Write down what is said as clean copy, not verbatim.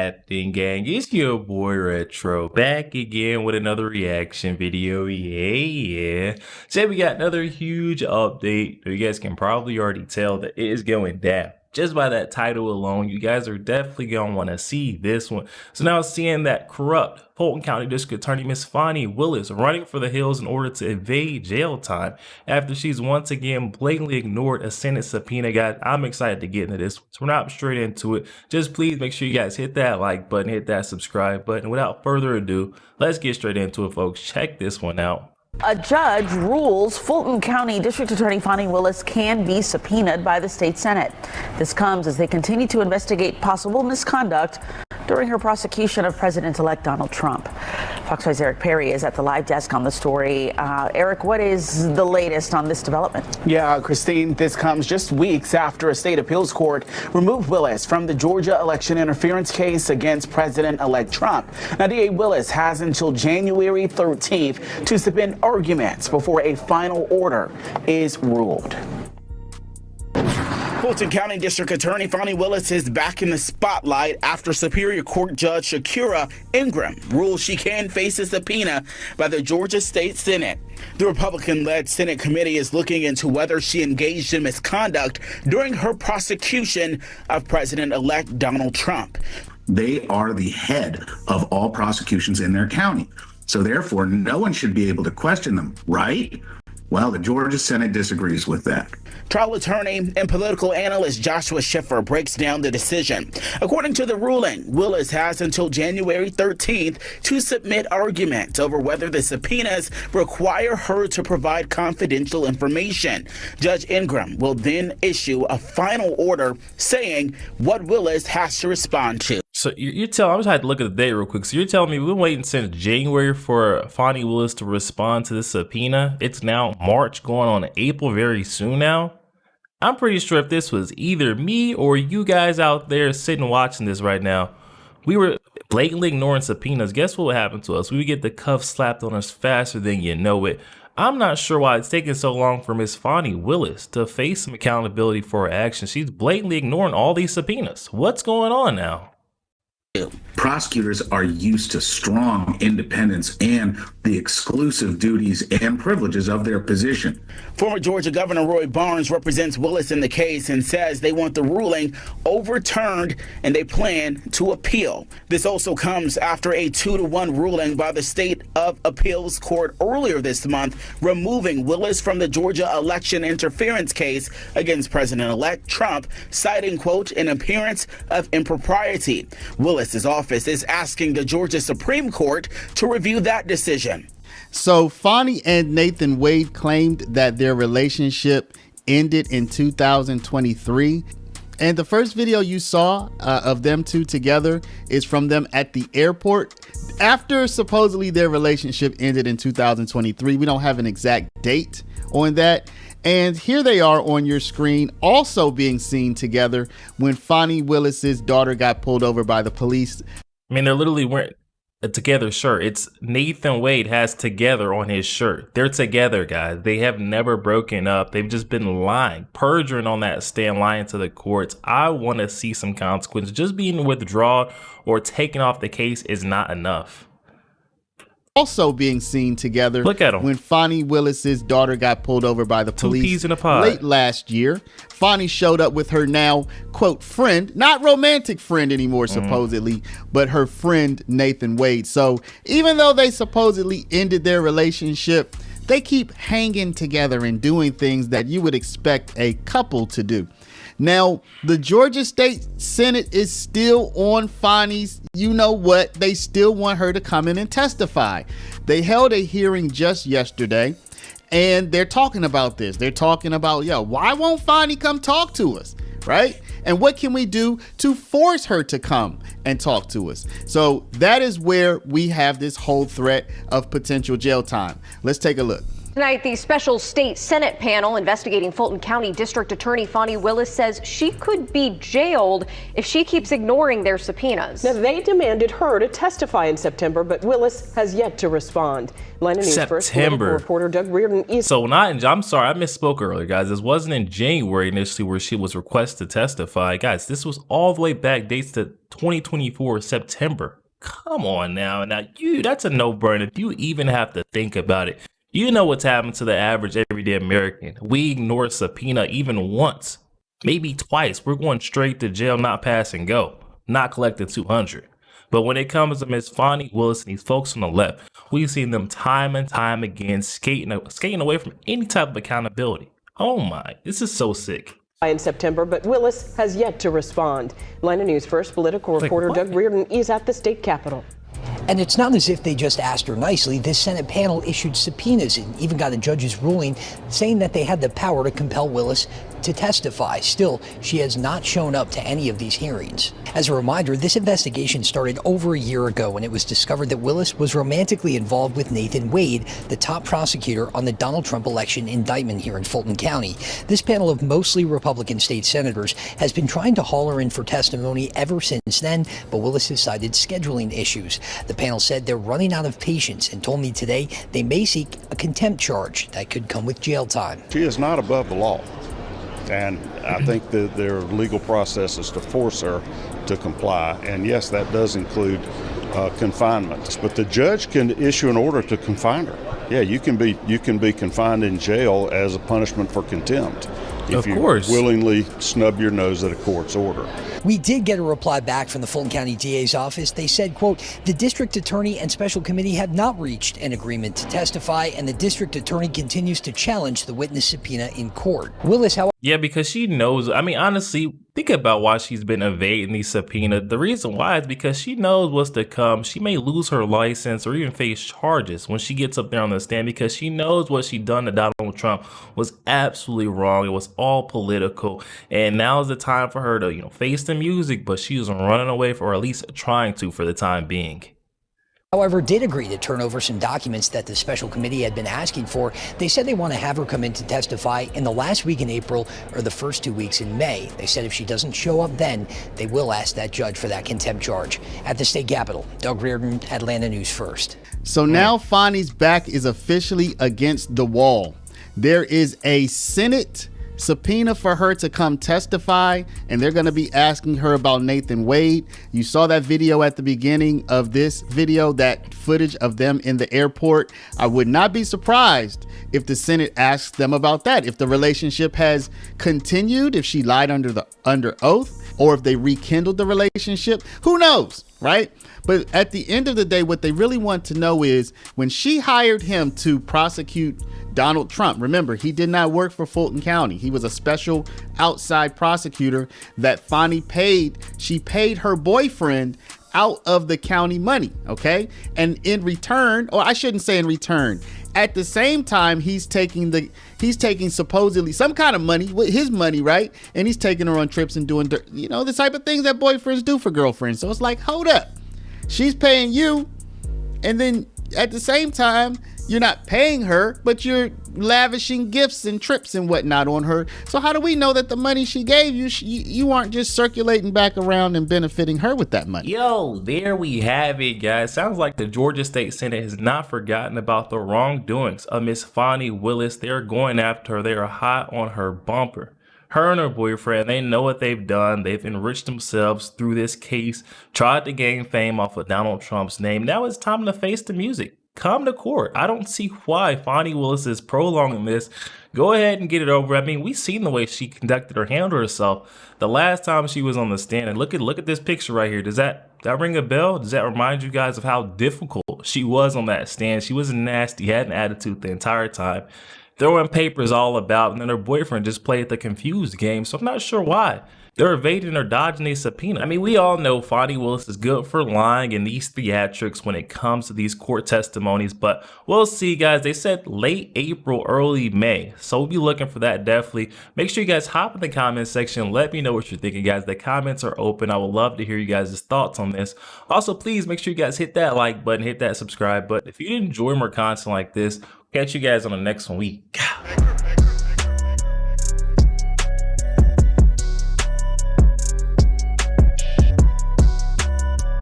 happening, gang? It's your boy Retro back again with another reaction video. Yeah. Today we got another huge update. You guys can probably already tell that it is going down. Just by that title alone, you guys are definitely going to want to see this one. So now seeing that corrupt Fulton County District Attorney Miss Fani Willis running for the hills in order to evade jail time after she's once again blatantly ignored a Senate subpoena. Guys, I'm excited to get into this. So we're not straight into it. Just please make sure you guys hit that like button, hit that subscribe button. Without further ado, let's get straight into it, folks. Check this one out. A judge rules Fulton County District Attorney Fani Willis can be subpoenaed by the state Senate. This comes as they continue to investigate possible misconduct during her prosecution of President-elect Donald Trump. Fox 5's Eric Perry is at the live desk on the story. Eric, what is the latest on this development? Yeah, Christine, this comes just weeks after a state appeals court removed Willis from the Georgia election interference case against President-elect Trump. Now, DA Willis has until January 13th to submit arguments before a final order is ruled. Fulton County District Attorney Fani Willis is back in the spotlight after Superior Court Judge Shakira Ingram ruled she can face a subpoena by the Georgia State Senate. The Republican-led Senate committee is looking into whether she engaged in misconduct during her prosecution of President-elect Donald Trump. They are the head of all prosecutions in their county. So therefore, no one should be able to question them, right? Well, the Georgia Senate disagrees with that. Trial attorney and political analyst Joshua Schiffer breaks down the decision. According to the ruling, Willis has until January 13th to submit arguments over whether the subpoenas require her to provide confidential information. Judge Ingram will then issue a final order saying what Willis has to respond to. So you're telling, I'm just had to look at the date real quick. So you're telling me we've been waiting since January for Fani Willis to respond to the subpoena. It's now March, going on April very soon now. I'm pretty sure if this was either me or you guys out there sitting watching this right now, we were blatantly ignoring subpoenas. Guess what would happen to us? We would get the cuff slapped on us faster than you know it. I'm not sure why it's taking so long for Miss Fani Willis to face some accountability for her actions. She's blatantly ignoring all these subpoenas. What's going on now? Prosecutors are used to strong independence and the exclusive duties and privileges of their position. Former Georgia Governor Roy Barnes represents Willis in the case and says they want the ruling overturned and they plan to appeal. This also comes after a 2-1 ruling by the State of Appeals Court earlier this month, removing Willis from the Georgia election interference case against President-elect Trump, citing, quote, an appearance of impropriety. Willis's office is asking the Georgia Supreme Court to review that decision. So Fani and Nathan Wade claimed that their relationship ended in 2023. And the first video you saw of them two together is from them at the airport after supposedly their relationship ended in 2023. We don't have an exact date on that. And here they are on your screen, also being seen together when Fani Willis's daughter got pulled over by the police. I mean, they're literally wearing a together shirt. It's Nathan Wade has together on his shirt. They're together, guys. They have never broken up. They've just been lying, perjuring on that stand, lying to the courts. I want to see some consequences. Just being withdrawn or taken off the case is not enough. Also being seen together. Look at them. When Fani Willis's daughter got pulled over by the police 2 peas in a pod. Late last year. Fani showed up with her now, quote, friend, not romantic friend anymore, supposedly, but her friend Nathan Wade. So even though they supposedly ended their relationship, they keep hanging together and doing things that you would expect a couple to do. Now, the Georgia State Senate is still on Fani's, you know what, they still want her to come in and testify. They held a hearing just yesterday, and they're talking about this. They're talking about, why won't Fani come talk to us, right? And what can we do to force her to come and talk to us? So that is where we have this whole threat of potential jail time. Let's take a look. Tonight, the special state Senate panel investigating Fulton County District Attorney Fani Willis says she could be jailed if she keeps ignoring their subpoenas. Now, they demanded her to testify in September, but Willis has yet to respond. Atlanta News First political reporter Doug Reardon is. So I'm sorry, I misspoke earlier, guys. This wasn't in January initially where she was requested to testify. Guys, this was all the way back, dates to 2024 September. Come on now. That's a no-brainer. If you even have to think about it. You know what's happened to the average everyday American. We ignore a subpoena even once, maybe twice. We're going straight to jail, not pass and go, not collecting 200. But when it comes to Miss Fani Willis and these folks on the left, we've seen them time and time again skating away from any type of accountability. Oh my, this is so sick. In September, but Willis has yet to respond. Atlanta News First political reporter Doug Reardon is at the state capitol. And it's not as if they just asked her nicely. This Senate panel issued subpoenas and even got a judge's ruling saying that they had the power to compel Willis to testify. Still, she has not shown up to any of these hearings. As a reminder, this investigation started over a year ago when it was discovered that Willis was romantically involved with Nathan Wade, the top prosecutor on the Donald Trump election indictment here in Fulton County. This panel of mostly Republican state senators has been trying to haul her in for testimony ever since then, but Willis has cited scheduling issues. The panel said they're running out of patience and told me today they may seek a contempt charge that could come with jail time. She is not above the law. And I think that there are legal processes to force her to comply. And yes, that does include confinement. But the judge can issue an order to confine her. Yeah, you can be confined in jail as a punishment for contempt if you willingly snub your nose at a court's order. We did get a reply back from the Fulton County DA's office. They said, quote, the district attorney and special committee have not reached an agreement to testify, and the district attorney continues to challenge the witness subpoena in court. Willis, however. Yeah, because she knows. I mean, honestly, think about why she's been evading these subpoenas. The reason why is because she knows what's to come. She may lose her license or even face charges when she gets up there on the stand because she knows what she done to Donald Trump was absolutely wrong. It was all political. And now is the time for her to, face the music, but she's running away, or at least trying to for the time being. However, did agree to turn over some documents that the special committee had been asking for. They said they want to have her come in to testify in the last week in April or the first 2 weeks in May. They said if she doesn't show up then, they will ask that judge for that contempt charge. At the state capitol, Doug Reardon, Atlanta News First. So now Fani's back is officially against the wall. There is a Senate subpoena for her to come testify, and they're going to be asking her about Nathan Wade. You saw that video at the beginning of this video, that footage of them in the airport. I would not be surprised if the Senate asks them about that, if the relationship has continued, if she lied under oath, or if they rekindled the relationship. Who knows, right? But at the end of the day, what they really want to know is when she hired him to prosecute Donald Trump, remember, he did not work for Fulton County. He was a special outside prosecutor that Fani paid. She paid her boyfriend out of the county money, okay? And in return, or I shouldn't say in return, at the same time, he's taking supposedly some kind of money, his money, right? And he's taking her on trips and doing, the type of things that boyfriends do for girlfriends. So it's like, hold up. She's paying you, and then at the same time, you're not paying her, but you're lavishing gifts and trips and whatnot on her. So how do we know that the money she gave you, you aren't just circulating back around and benefiting her with that money? Yo, there we have it, guys. Sounds like the Georgia State Senate has not forgotten about the wrongdoings of Miss Fani Willis. They're going after her. They are hot on her bumper. Her and her boyfriend, they know what they've done. They've enriched themselves through this case, tried to gain fame off of Donald Trump's name. Now it's time to face the music. Come to court. I don't see why Fani Willis is prolonging this. Go ahead and get it over. I mean, we've seen the way she conducted or handled herself the last time she was on the stand. And look at this picture right here. Does that ring a bell? Does that remind you guys of how difficult she was on that stand? She was nasty, had an attitude the entire time, throwing papers all about, and then her boyfriend just played the confused game. So I'm not sure why they're evading or dodging a subpoena. I mean, we all know Fani Willis is good for lying in these theatrics when it comes to these court testimonies, but we'll see, guys. They said late April, early May, so we'll be looking for that definitely. Make sure you guys hop in the comment section. Let me know what you're thinking, guys. The comments are open. I would love to hear you guys' thoughts on this. Also, please make sure you guys hit that like button, hit that subscribe button. If you enjoy more content like this, Catch you guys on the next one. We go.